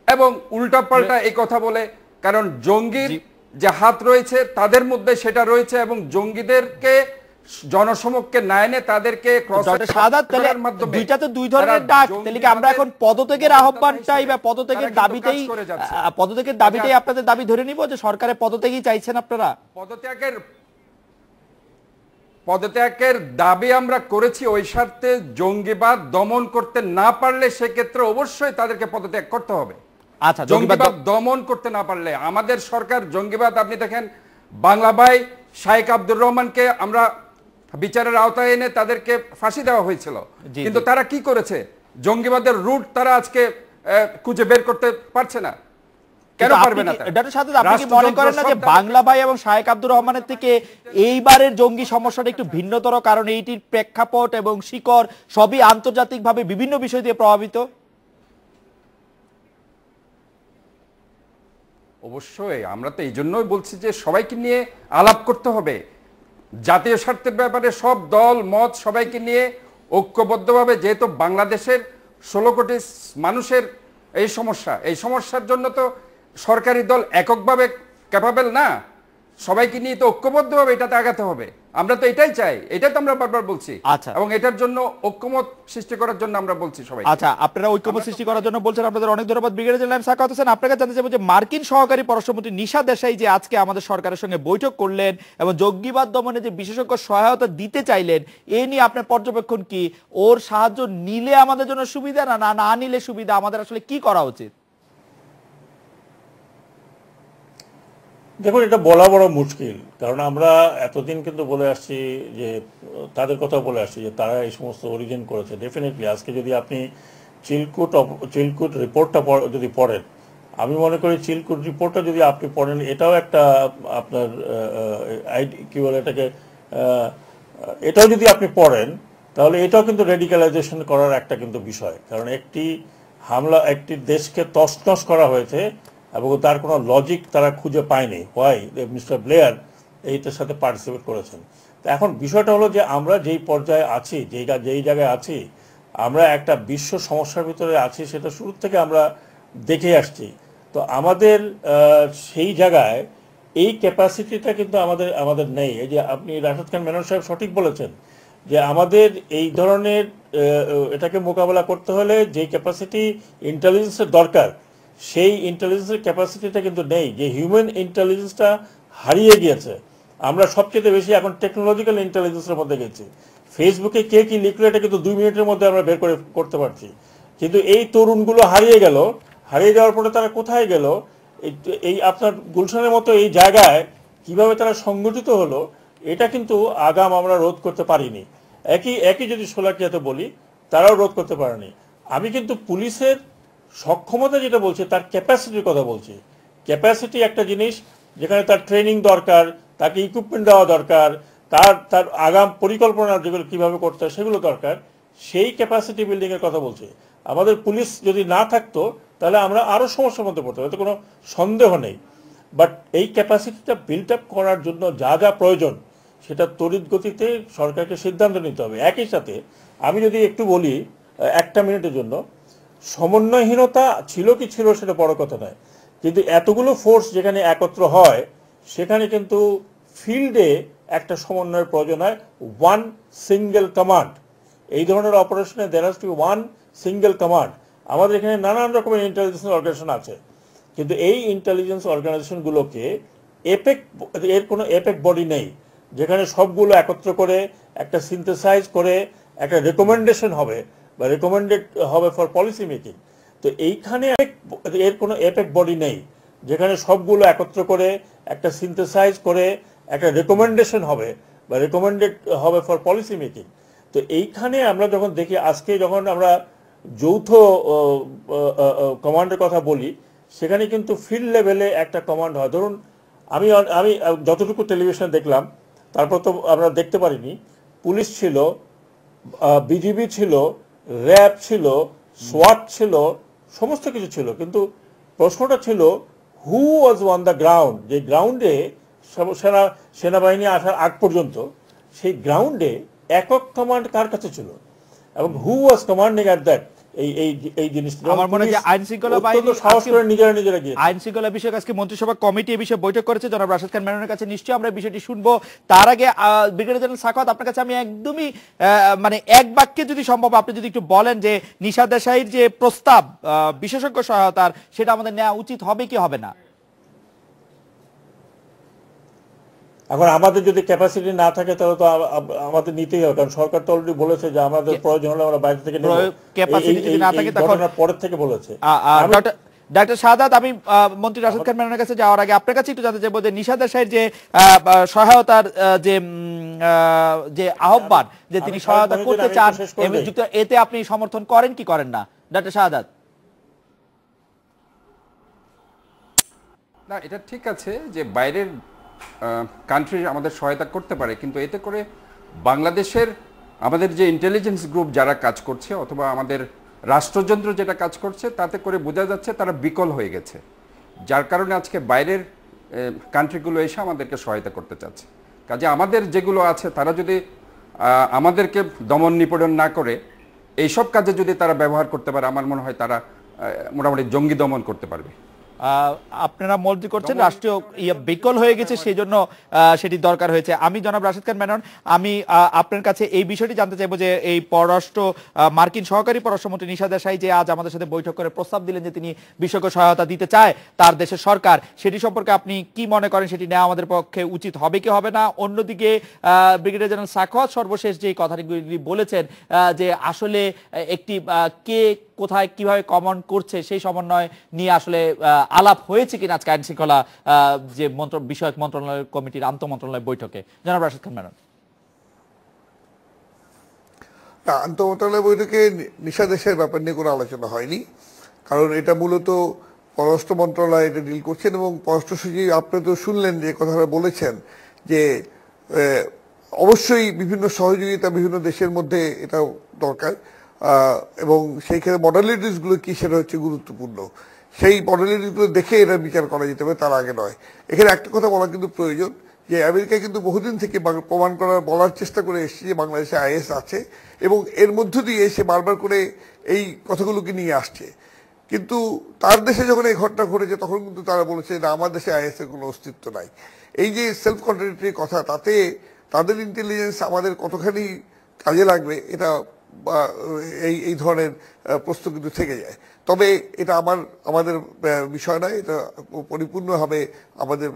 [SPEAKER 8] এবং উল্টাপাল্টা এই কথা বলে। কারণ জঙ্গির যে হাত রয়েছে তাদের মধ্যে সেটা রয়েছে, এবং জঙ্গিদেরকে জনসমক্ষে না এনে তাদেরকে
[SPEAKER 1] দুইটা তো দুই ধরনের ডাক। তাহলে কি আমরা এখন পদত্যাগের আহ্বানটাই বা পদত্যাগের দাবিটাই আপনাদের দাবি ধরে নিব যে সরকারের পদত্যাগই চাইছেন আপনারা?
[SPEAKER 8] পদত্যাগের দাবি আমরা করেছি ওই স্বার্থে, জঙ্গিবাদ দমন করতে না পারলে সেক্ষেত্রে অবশ্যই তাদেরকে পদত্যাগ করতে হবে।
[SPEAKER 1] আচ্ছা,
[SPEAKER 8] জঙ্গিবাদ দমন করতে না পারলে আমাদের সরকার জঙ্গিবাদ, আপনি দেখেন বাংলা ভাই শাইখ আব্দুর রহমানকে আমরা বিচারের আওতায় এনে তাদেরকে ফাঁসি দেওয়া হয়েছিল, কিন্তু তারা কি করেছে? জঙ্গিবাদের রুট তারা আজকে খুঁজে বের করতে পারছে না। কেন পারবে না?
[SPEAKER 1] ডক্টর সাদাত, আপনি কি মনে করেন না যে বাংলা ভাই এবং শাইখ আব্দুর রহমানের থেকে এইবারের জঙ্গি সমস্যাটা একটু ভিন্নতর, কারণ এইটির প্রেক্ষাপট এবং শিকড় সবই আন্তর্জাতিকভাবে বিভিন্ন বিষয় দিয়ে প্রভাবিত?
[SPEAKER 8] অবশ্যই, আমরা তো এই জন্যই বলছি যে সবাইকে নিয়ে আলাপ করতে হবে। জাতীয় স্বার্থের ব্যাপারে সব দল মত সবাইকে নিয়ে ঐক্যবদ্ধভাবে, যেহেতু বাংলাদেশের 16 কোটি মানুষের এই সমস্যা, এই সমস্যার জন্য তো সরকারি দল এককভাবে ক্যাপাবেল না, সবাইকে নিয়ে তো ঐক্যবদ্ধভাবে এটাতে আগাতে হবে। আমরা তো এটাই চাই, এটাই তো আমরা বারবার বলছি।
[SPEAKER 1] আচ্ছা,
[SPEAKER 8] এবং এটার জন্য ঐক্যমত সৃষ্টি করার জন্য আমরা বলছি সবাই।
[SPEAKER 1] আচ্ছা, আপনারা ঐক্যমত সৃষ্টি করার জন্য বলছেন, আপনাদের অনেক ধন্যবাদ। ব্রিগেডিয়ার জেনারেল সাখাওয়াত হোসেন, আপনাকে জানতে চাইবো যে মার্কিন সহকারী পররাষ্ট্রমন্ত্রী নিশা দেশাই যে আজকে আমাদের সরকারের সঙ্গে বৈঠক করলেন এবং জঙ্গিবাদ দমনে যে বিশেষজ্ঞ সহায়তা দিতে চাইলেন, এ নিয়ে আপনার পর্যবেক্ষণ কি? ওর সাহায্য নিলে আমাদের জন্য সুবিধা, না না নিলে সুবিধা? আমাদের আসলে কি করা উচিত?
[SPEAKER 7] দেখুন, এটা বলা বড় মুশকিল, কারণ আমরা এতদিন কিন্তু বলে আসছি যে তাদের কথা বলে আসছি যে তারা এই সমস্ত অরিজিন করেছে। ডেফিনেটলি আজকে যদি আপনি চিলকুট রিপোর্টটা যদি পড়েন, আমি মনে করি চিলকুট রিপোর্টটা যদি আপনি পড়েন, এটাও একটা আপনার কি বলে এটাকে, এটাও যদি আপনি পড়েন তাহলে এটাও কিন্তু রেডিক্যালাইজেশন করার একটা কিন্তু বিষয়। কারণ একটি হামলা, একটি দেশকে তছনছ করা হয়েছে এবং তার কোনো লজিক তারা খুঁজে পায়নি। হোয়াই মিস্টার ব্লেয়ার এইটার সাথে পার্টিসিপেট করেছেন। তো এখন বিষয়টা হলো যে আমরা যেই পর্যায়ে আছি, যেই জায়গায় আছি, আমরা একটা বিশ্ব সমস্যার ভিতরে আছি, সেটা শুরু থেকে আমরা দেখে আসছি। তো আমাদের সেই জায়গায় এই ক্যাপাসিটিটা কিন্তু আমাদের নেই। এই যে আপনি রাশেদ খান মেনন সাহেব সঠিক বলেছেন যে আমাদের এই ধরনের এটাকে মোকাবেলা করতে হলে যে ক্যাপাসিটি ইন্টেলিজেন্সের দরকার, সেই ইন্টেলিজেন্সের ক্যাপাসিটিটা কিন্তু নেই। যে হিউম্যান ইন্টেলিজেন্সটা হারিয়ে গিয়েছে। আমরা সবচেয়ে বেশি এখন টেকনোলজিক্যাল ইন্টেলিজেন্সের মধ্যে গেছি। ফেসবুকে কে কি লিখলো এটা কিন্তু 2 মিনিটের মধ্যে আমরা বের করতে পারছি। কিন্তু এই তরুণগুলো হারিয়ে গেল। হারিয়ে যাওয়ার পরে তারা কোথায় গেল? এই আপনার গুলশানের মতো এই জায়গায় কিভাবে তারা সংগঠিত হলো, এটা কিন্তু আগাম আমরা রোধ করতে পারিনি। একই যদি শোলাকিয়াতে বলি, তারাও রোধ করতে পারেনি। আমি কিন্তু পুলিশের সক্ষমতা যেটা বলছি, তার ক্যাপাসিটির কথা বলছি। ক্যাপাসিটি একটা জিনিস, যেখানে তার ট্রেনিং দরকার, তাকে ইকুইপমেন্ট দেওয়া দরকার, তার আগাম পরিকল্পনা যেগুলো কীভাবে করতে হয় সেগুলো দরকার। সেই ক্যাপাসিটি বিল্ডিংয়ের কথা বলছি। আমাদের পুলিশ যদি না থাকতো তাহলে আমরা আরও সমস্যার মধ্যে পড়তাম, এতে কোনো সন্দেহ নেই। বাট এই ক্যাপাসিটিটা বিল্ড আপ করার জন্য যা যা প্রয়োজন, সেটা তড়িৎ গতিতে সরকারকে সিদ্ধান্ত নিতে হবে। একই সাথে আমি যদি একটু বলি 1 মিনিটের জন্য, সমন্বয়হীনতা ছিল কি ছিল সেটা বড় কথা নয়, কিন্তু এতগুলো ফোর্স যেখানে একত্র হয়, সেখানে কিন্তু ফিল্ডে একটা সমন্বয়ের প্রয়োজন হয়। 1 সিঙ্গেল কমান্ড। এই ধরনের অপারেশনে there has to be 1 single command. আমাদের এখানে নানান রকমের ইন্টেলিজেন্স অর্গানাইজেশন আছে, কিন্তু এই ইন্টেলিজেন্স অর্গানাইজেশনগুলোকে এর কোনো এপেক বডি নেই, যেখানে সবগুলো একত্র করে একটা সিনথেসাইজ করে একটা রেকমেন্ডেশন হবে বা রেকমেন্ডেড হবে ফর পলিসি মেকিং। তো এইখানে এর কোনো এপেক বডি নেই, যেখানে সবগুলো একত্র করে একটা সিনথেসাইজ করে একটা রেকমেন্ডেশন হবে বা রেকমেন্ডেড হবে ফর পলিসি মেকিং। তো এইখানে আমরা যখন দেখি, আজকে যখন আমরা যৌথ কমান্ডের কথা বলি, সেখানে কিন্তু ফিল্ড লেভেলে একটা কমান্ড হয়। ধরুন আমি যতটুকু টেলিভিশনে দেখলাম, তারপর তো আমরা দেখতে পারিনি, পুলিশ ছিল, বিজিবি ছিল, র্যাব ছিল, সোয়াট ছিল, সমস্ত কিছু ছিল। কিন্তু প্রশ্নটা ছিল হু ওয়াজ অন দ্য গ্রাউন্ড। যে গ্রাউন্ডে সেনাবাহিনী আসার আগ পর্যন্ত সেই গ্রাউন্ডে একক কমান্ড কার কাছে ছিল এবং হু ওয়াজ কমান্ডিং অ্যাট দ্যাট এই জিনিসটা।
[SPEAKER 1] আমার মনে হয় যে আইন শৃঙ্খলা বাহিনী
[SPEAKER 7] সাহস করে নিজেরা গিয়ে
[SPEAKER 1] আইন শৃঙ্খলা বিষয়ক আজকে মন্ত্রিসভা কমিটি এই বিষয়ে বৈঠক করেছে জনাব রাশেদ খান মেননের কাছে। নিশ্চয়ই আমরা বিষয়টি শুনবো। তার আগে ব্রিগেডিয়ার জেনারেল সাখাওয়াত, আপনার কাছে আমি একদমই মানে এক বাক্যে যদি সম্ভব আপনি যদি একটু বলেন যে নিশাত দেশাইর যে প্রস্তাব বিশেষজ্ঞ সহায়তার, সেটা আমাদের নেওয়া উচিত হবে কি হবে না?
[SPEAKER 7] এখন আমাদের যদি ক্যাপাসিটি না থাকে তাহলে তো আমাদের নিতেই হবে, কারণ সরকার তো অলরেডি বলেছে যে আমাদের প্রয়োজন হলে আমরা বাইরে থেকে নেব।
[SPEAKER 1] ক্যাপাসিটি যদি না থাকে তখন
[SPEAKER 7] পরের থেকে বলেছে।
[SPEAKER 1] ডক্টর শাহাদাত, আমি মন্ত্রী রাশেদ খান মেননের কাছে যাওয়ার আগে আপনার কাছে একটু জানতে চাইবো যে নিশাত দেশাইর যে সহায়তার যে আহ্বান, যে তিনি সহায়তা করতে চান, এতে আপনি সমর্থন করেন কি করেন না ডক্টর শাহাদাত?
[SPEAKER 8] না, এটা ঠিক আছে যে বাইরের কান্ট্রি আমাদের সহায়তা করতে পারে, কিন্তু এতে করে বাংলাদেশের আমাদের যে ইন্টেলিজেন্স গ্রুপ যারা কাজ করছে অথবা আমাদের রাষ্ট্রযন্ত্র যেটা কাজ করছে, তাতে করে বোঝা যাচ্ছে তারা বিকল হয়ে গেছে, যার কারণে আজকে বাইরের কান্ট্রিগুলো এসে আমাদেরকে সহায়তা করতে চাচ্ছে। কাজে আমাদের যেগুলো আছে তারা যদি আমাদেরকে দমন নিপীড়ন না করে এইসব কাজে যদি তারা ব্যবহার করতে পারে, আমার মনে হয় তারা মোটামুটি জঙ্গি দমন করতে পারবে।
[SPEAKER 1] আপনারা মনে করছেন রাষ্ট্রীয় বিকল হয়ে গেছে, সেই জন্য সেটি দরকার হয়েছে। আমি জনাব রাশেদ খান মেনন, আমি আপনার কাছে এই বিষয়টি জানতে চাইবো যে এই মার্কিন সহকারী পররাষ্ট্রমন্ত্রী নিশাত দেশাই যে আজ আমাদের সাথে বৈঠক করে প্রস্তাব দিলেন যে তিনি বিশেষজ্ঞ সহায়তা দিতে চায় তার দেশের সরকার, সেটি সম্পর্কে আপনি কি মনে করেন? সেটি নেওয়া আমাদের পক্ষে উচিত হবে কি হবে না? অন্যদিকে ব্রিগেডিয়ার জেনারেল সাখাওয়াত সর্বশেষ যে কথাগুলি বলেছেন যে আসলে একটি কে কোথায় কিভাবে কমান্ড করছে সেই সমন্বয় নিয়ে আসলে আলাপ হয়েছে কিনা আজকে আইন শৃঙ্খলা যে বিষয়ক মন্ত্রণালয় কমিটির আন্তঃমন্ত্রণালয় বৈঠকে। জনাব রাশেদ খান মেনন।
[SPEAKER 6] আন্তঃমন্ত্রণালয় বৈঠকে নিশা দেশের ব্যাপার নিয়ে কোনো আলোচনা হয়নি, কারণ এটা মূলত পররাষ্ট্র মন্ত্রণালয় এটা ডিল করছেন এবং পররাষ্ট্র সচিব আপনি তো শুনলেন যে কথাটা বলেছেন যে অবশ্যই বিভিন্ন সহযোগিতা বিভিন্ন দেশের মধ্যে এটাও দরকার, এবং সেইখানে মডালিটিসগুলো কি সেটা হচ্ছে গুরুত্বপূর্ণ। সেই মডালিটিসগুলো দেখে এটা বিচার করা যেতে হবে, তার আগে নয়। এখানে একটা কথা বলা কিন্তু প্রয়োজন যে আমেরিকা কিন্তু বহুদিন থেকে প্রমাণ বলার চেষ্টা করে এসেছে যে বাংলাদেশে আইএস আছে, এবং এর মধ্য দিয়ে সে বারবার করে এই কথাগুলোকে নিয়ে আসছে। কিন্তু তার দেশে যখন এই ঘটনা ঘটেছে তখন কিন্তু তারা বলেছে না, আমার দেশে আইএস এর কোনো অস্তিত্ব নাই। এই যে সেলফ কন্ট্রাডিক্টরি কথা, তাতে তাদের ইন্টেলিজেন্স আমাদের কতখানি কাজে লাগবে এটা এই ধরনের প্রশ্ন কিন্তু থেকে যায়। তবে এটা আমাদের বিষয় নয়, এটা পরিপূর্ণভাবে আমাদের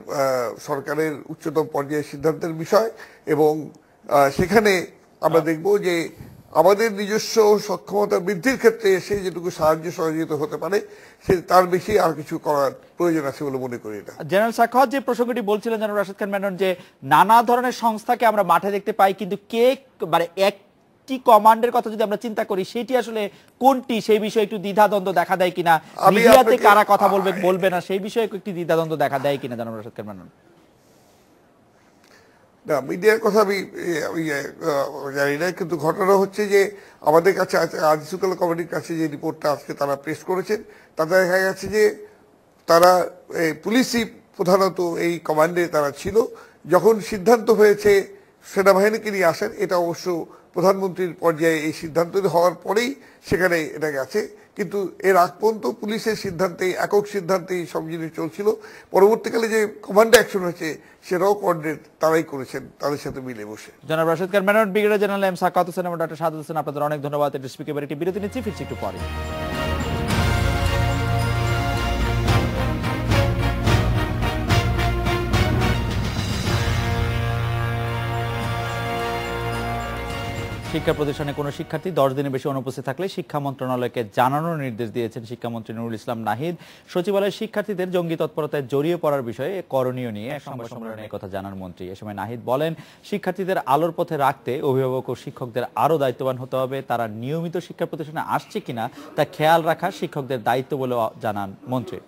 [SPEAKER 6] সরকারের উচ্চতম পর্যায়ের সিদ্ধান্তের বিষয়, এবং সেখানে আমরা দেখব যে আমাদের নিজস্ব সক্ষমতা বৃদ্ধির ক্ষেত্রে এসে যেটুকু সাহায্য সহযোগিতা হতে পারে সে তার বেশি আর কিছু করার প্রয়োজন আছে বলে মনে করি না।
[SPEAKER 1] জেনারেল সাখাওয়াত যে প্রসঙ্গটি বলছিলেন জেনারেল রাশেদ খান মেনন, যে নানা ধরনের সংস্থাকে আমরা মাঠে দেখতে পাই, কিন্তু কে মানে একটি কমান্ডের কথা যদি আমরা চিন্তা করি সেটি আসলে কোনটি, সেই বিষয়ে একটু দ্বিধাদ্বন্দ্ব দেখা দেয় কিনা, মিডিয়াতে কারা কথা বলবে না সেই বিষয়ে একটি দ্বিধাদ্বন্দ্ব দেখা দেয় কিনা জেনারেল রাশেদ খান মেনন?
[SPEAKER 6] না, মিডিয়ার কথা আমি জানি না, কিন্তু ঘটনা হচ্ছে যে আমাদের কাছে আইনশৃঙ্খলা কমিটির কাছে যে রিপোর্টটা আজকে তারা পেশ করেছেন তাতে দেখা গেছে যে তারা পুলিশই প্রধানত এই কমান্ডে তারা ছিল। যখন সিদ্ধান্ত হয়েছে সেনাবাহিনীকে নিয়ে আসেন, এটা অবশ্য প্রধানমন্ত্রীর পর্যায়ে এই সিদ্ধান্ত হওয়ার পরেই সেখানে এটা গেছে, কিন্তু এর আগ পর্যন্ত পুলিশের সিদ্ধান্তে, একক সিদ্ধান্তেই সব জিনিস চলছিল। পরবর্তীকালে যে কমান্ডো অ্যাকশন হয়েছে সেটাও কোঅর্ডিনেট তারাই করেছেন তাদের সাথে মিলে বসে।
[SPEAKER 1] জনাব Rashed Khan Menon, brigadier general M Sakhawat Hossain এবং ডক্টর শাহাদাত হোসেন, আপনাদের অনেক ধন্যবাদ। স্পিকার একটি বিরতি নিচ্ছি, ফিরছি একটু পরে। শিক্ষা প্রতিষ্ঠানে কোনো শিক্ষার্থী 10 দিনের বেশি অনুপস্থিত থাকলে শিক্ষা মন্ত্রণালয়কে জানানোর নির্দেশ দিয়েছেন শিক্ষামন্ত্রী নুরুল ইসলাম নাহিদ। সচিবালয়ে শিক্ষার্থীদের জঙ্গি তৎপরতায় জড়িয়ে পড়ার বিষয়ে করণীয় নিয়ে এক সংবাদ সম্মেলনে কথা জানান মন্ত্রী। এ সময় নাহিদ বলেন, শিক্ষার্থীদের আলোর পথে রাখতে অভিভাবক ও শিক্ষকদের আরও দায়িত্ববান হতে হবে। তারা নিয়মিত শিক্ষা প্রতিষ্ঠানে আসছে কিনা তা খেয়াল রাখা শিক্ষকদের দায়িত্ব বলে জানান মন্ত্রী।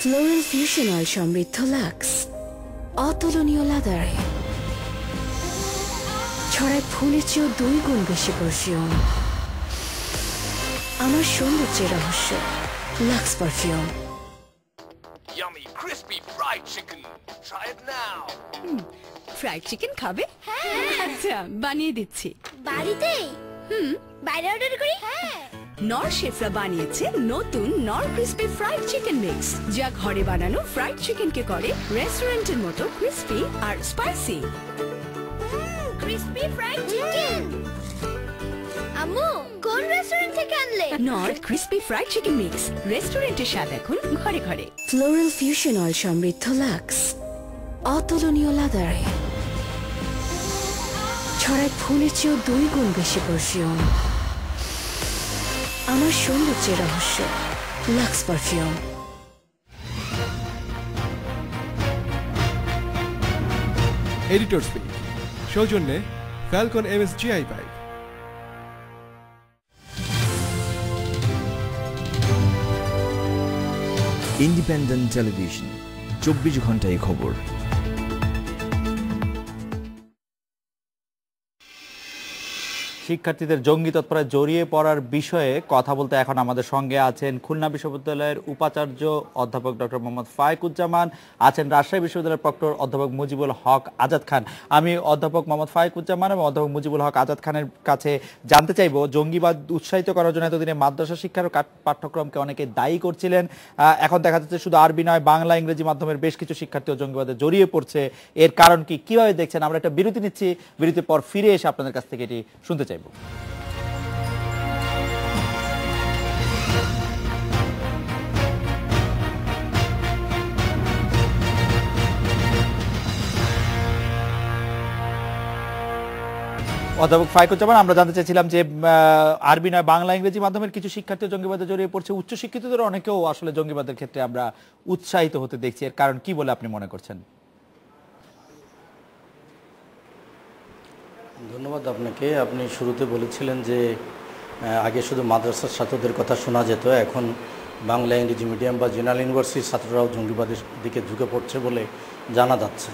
[SPEAKER 9] ফ্লোরাল ফিউশন অয়েল সমৃদ্ধ লাক্স অতুলনীয় লাদারে ছড়ায় ফুলের চেয়েও 2 গুণ বেশি পারফিউম। আমার সৌন্দর্যের রহস্য Lux perfume.
[SPEAKER 10] Yummy crispy fried chicken. Try it now.
[SPEAKER 9] Fried chicken খাবে? হ্যাঁ। আচ্ছা, বানিয়ে দিচ্ছি।
[SPEAKER 11] বাড়িতেই? বাইরে অর্ডার করি? হ্যাঁ।
[SPEAKER 9] নর শেফরা বানিয়েছে নতুন নর ক্রিসপি ফ্রাইড চিকেন মিক্স, যা ঘরে বানানো ফ্রাইড চিকেনকে করে রেস্টুরেন্টের মতো ক্রিসপি আর স্পাইসি।
[SPEAKER 11] Crispy fried chicken. আম্মু, কোন রেস্টুরেন্ট থেকে আনলে?
[SPEAKER 9] নর ক্রিসপি ফ্রাইড চিকেন মিক্স, রেস্টুরেন্টের স্বাদ এখন ঘরে ঘরে। ফ্লোরাল ফিউশন অয়েল সমৃদ্ধ লাক্স অতুলনীয় লাদারে ছড়ায় ফুলের চেয়েও 2 গুণ বেশি পারফিউম। আমার সৌন্দর্যের রহস্য লাক্স পারফিউম।
[SPEAKER 12] এডিটরস পিক সৌজন্যে Falcon MSGI pipe.
[SPEAKER 13] Independent television, 24 ঘন্টায় খবর।
[SPEAKER 1] শিক্ষার্থীদের জঙ্গি তৎপরতায় জড়িয়ে পড়ার বিষয়ে কথা বলতে এখন আমাদের সঙ্গে আছেন খুলনা বিশ্ববিদ্যালয়ের উপাচার্য অধ্যাপক ডক্টর মোহাম্মদ ফায়েকুজ্জামান, আছেন রাজশাহী বিশ্ববিদ্যালয়ের প্রক্টর অধ্যাপক মুজিবুল হক আজাদ খান। আমি অধ্যাপক মোহাম্মদ ফায়েকুজ্জামান এবং অধ্যাপক মুজিবুল হক আজাদ খানের কাছে জানতে চাইব, জঙ্গিবাদ উৎসাহিত করার জন্য এতদিনে মাদ্রাসা শিক্ষার পাঠ্যক্রমকে অনেকে দায়ী করছিলেন, এখন দেখা যাচ্ছে শুধু আরবি নয় বাংলা ইংরেজি মাধ্যমের বেশ কিছু শিক্ষার্থীও জঙ্গিবাদে জড়িয়ে পড়ছে। এর কারণ কি, কিভাবে দেখছেন? আমরা একটা বিরতি নিচ্ছি, বিরতির পর ফিরে এসে আপনাদের কাছ থেকে এটি শুনতে চাই। অধ্যাপক ফায়েকুজ্জামান, আমরা জানতে চাইছিলাম যে আরবি নয় বাংলা ইংরেজি মাধ্যমের কিছু শিক্ষার্থী জঙ্গিবাদে জড়িয়ে পড়ছে, উচ্চশিক্ষিতদের অনেকেও আসলে জঙ্গিবাদের ক্ষেত্রে আমরা উৎসাহিত হতে দেখছি। এর কারণ কি বলে আপনি মনে করছেন?
[SPEAKER 14] ধন্যবাদ আপনাকে। আপনি শুরুতে বলেছিলেন যে আগে শুধু মাদ্রাসার ছাত্রদের কথা শোনা যেত, এখন বাংলা ইংরেজি মিডিয়াম বা জেনারেল ইউনিভার্সিটির ছাত্ররাও জঙ্গিবাদের দিকে ঝুঁকে পড়ছে বলে জানা যাচ্ছে।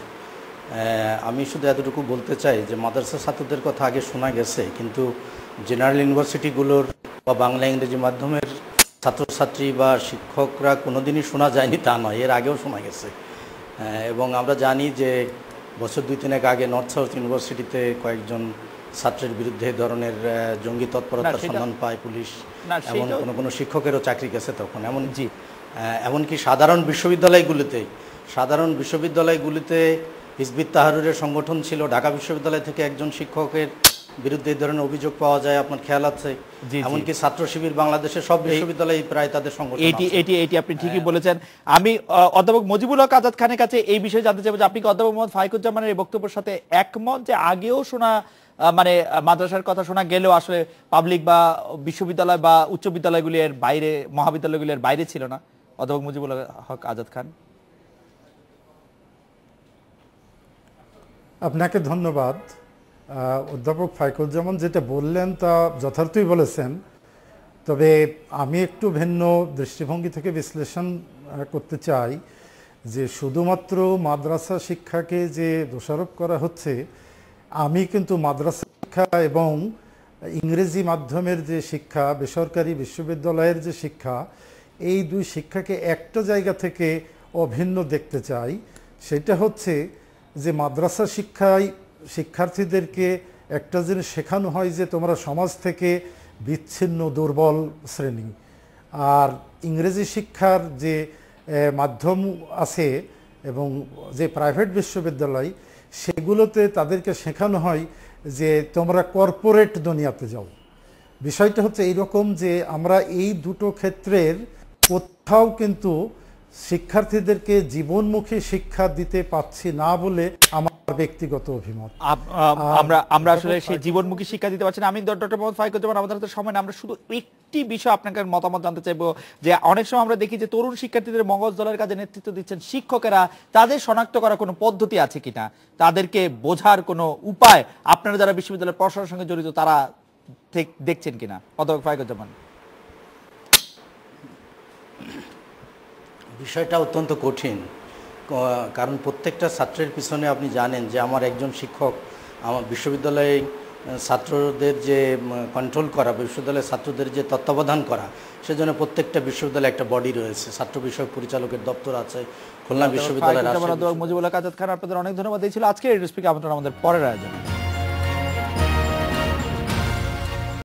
[SPEAKER 14] আমি শুধু এতটুকু বলতে চাই যে মাদ্রাসা ছাত্রদের কথা আগে শোনা গেছে, কিন্তু জেনারেল ইউনিভার্সিটিগুলোর বা বাংলা ইংরেজি মাধ্যমের ছাত্রছাত্রী বা শিক্ষকরা কোনোদিনই শোনা যায়নি তা নয়, এর আগেও শোনা গেছে। এবং আমরা জানি যে বছর 2-3 আগে নর্থ সাউথ ইউনিভার্সিটিতে কয়েকজন ছাত্রের বিরুদ্ধে এই ধরনের জঙ্গি তৎপরতার সন্ধান পায় পুলিশ, এমন কোনো শিক্ষকেরও চাকরি গেছে তখন। এমনকি সাধারণ বিশ্ববিদ্যালয়গুলিতে হিজবুত তাহরীরের সংগঠন ছিল, ঢাকা বিশ্ববিদ্যালয় থেকে একজন শিক্ষকের বিরুদ্ধে এই ধরনের অভিযোগ পাওয়া যায়, আপনার খেয়াল আছে? এমনকি ছাত্র শিবির বাংলাদেশের সব বিশ্ববিদ্যালয়ে প্রায় তাদের সংগঠন।
[SPEAKER 1] এটি আপনি ঠিকই বলেছেন। আমি অধ্যাপক মজিবুল হক আজাদ খানের কাছে এই বিষয়ে জানতে চাইব যে আপনি কি অধ্যাপক মোহাম্মদ ফাইকুজ্জামানের এই বক্তব্যের সাথে একমত যে আগেও শোনা মানে মাদ্রাসার কথা শোনা গেলেও আসলে পাবলিক বা বিশ্ববিদ্যালয় বা উচ্চ বিদ্যালয়গুলির বাইরে, মহাবিদ্যালয়গুলির বাইরে ছিল না? অধ্যাপক মজিবুল হক আজাদ খান।
[SPEAKER 15] আপনাকে ধন্যবাদ। অধ্যাপক ফাইকুজ্জামান যেটা বললেন তা যথার্থই বলেছেন, তবে আমি একটু ভিন্ন দৃষ্টিভঙ্গি থেকে বিশ্লেষণ করতে চাই যে শুধুমাত্র মাদ্রাসা শিক্ষাকে যে দোষারোপ করা হচ্ছে, আমি কিন্তু মাদ্রাসা শিক্ষা এবং ইংরেজি মাধ্যমের যে শিক্ষা, বেসরকারি বিশ্ববিদ্যালয়ের যে শিক্ষা, এই দুই শিক্ষাকে একটা জায়গা থেকে অভিন্ন দেখতে চাই। সেটা হচ্ছে যে মাদ্রাসা শিক্ষায় শিক্ষার্থীদেরকে একটা জিনিস শেখানো হয় যে তোমরা সমাজ থেকে বিচ্ছিন্ন দুর্বল শ্রেণী, আর ইংরেজি শিক্ষার যে মাধ্যম আছে এবং যে প্রাইভেট বিশ্ববিদ্যালয়, সেগুলোতে তাদেরকে শেখানো হয় যে তোমরা কর্পোরেট দুনিয়াতে যাও। বিষয়টা হচ্ছে এইরকম যে আমরা এই দুটো ক্ষেত্রের কোথাও কিন্তু শিক্ষার্থীদেরকে জীবনমুখী শিক্ষা দিতে পাচ্ছি না বলে আমার ব্যক্তিগত অভিমত।
[SPEAKER 1] আমরা আসলে সেই জীবনমুখী শিক্ষা দিতে পারছি না। আমি ডক্টর মোহাম্মদ ফাইকুজ্জামান, আমাদের হাতে সময় না, আমরা শুধু একটি বিষয় আপনাকে মতামত জানতে চাইবো যে অনেক সময় আমরা দেখি যে তরুণ শিক্ষার্থীদের মগজ দলের কাজে নেতৃত্ব দিচ্ছেন শিক্ষকেরা, তাদের শনাক্ত করার কোনো পদ্ধতি আছে কিনা, তাদেরকে বোঝার কোনো উপায় আপনারা যারা বিশ্ববিদ্যালয়ের পড়াশোনার সঙ্গে জড়িত তারা দেখছেন কিনা? অধ্যাপক ফাইকুজ্জামান।
[SPEAKER 14] বিষয়টা অত্যন্ত কঠিন, কারণ প্রত্যেকটা ছাত্রের পিছনে আপনি জানেন যে আমার একজন শিক্ষক আমার বিশ্ববিদ্যালয়ে ছাত্রদের যে কন্ট্রোল করা, বিশ্ববিদ্যালয়ের ছাত্রদের যে তত্ত্বাবধান করা, সেজন্য প্রত্যেকটা বিশ্ববিদ্যালয়ে একটা বডি রয়েছে, ছাত্র বিষয়ক পরিচালকের দপ্তর আছে, খুলনা বিশ্ববিদ্যালয়ের।
[SPEAKER 1] মজিবুল হক আজাদ খান, আপনাদের অনেক ধন্যবাদ। এই ছিল আজকের নিউজ স্পিক, আমাদের পরের আয়োজন।